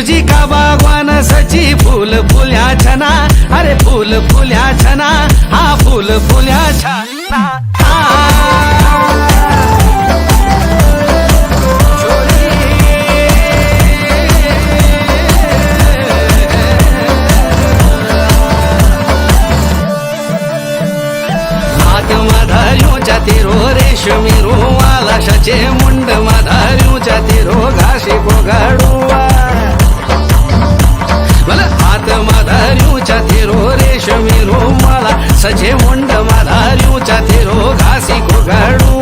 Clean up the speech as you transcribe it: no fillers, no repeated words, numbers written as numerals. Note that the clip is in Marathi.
तुझी का बागवान सची फूल फुल्या छना अरे फूल फुल्या छना हा फूल फुल्या छना तेरो रेशमी रुवाला शचे मुंड मधारूच्या तेरो घाशी पोगाडुवा मला हात मधारूच्या तेरो रेशमी रुवाला सचे मुंड मधारूच्या तेरो घासी पोगाडुवा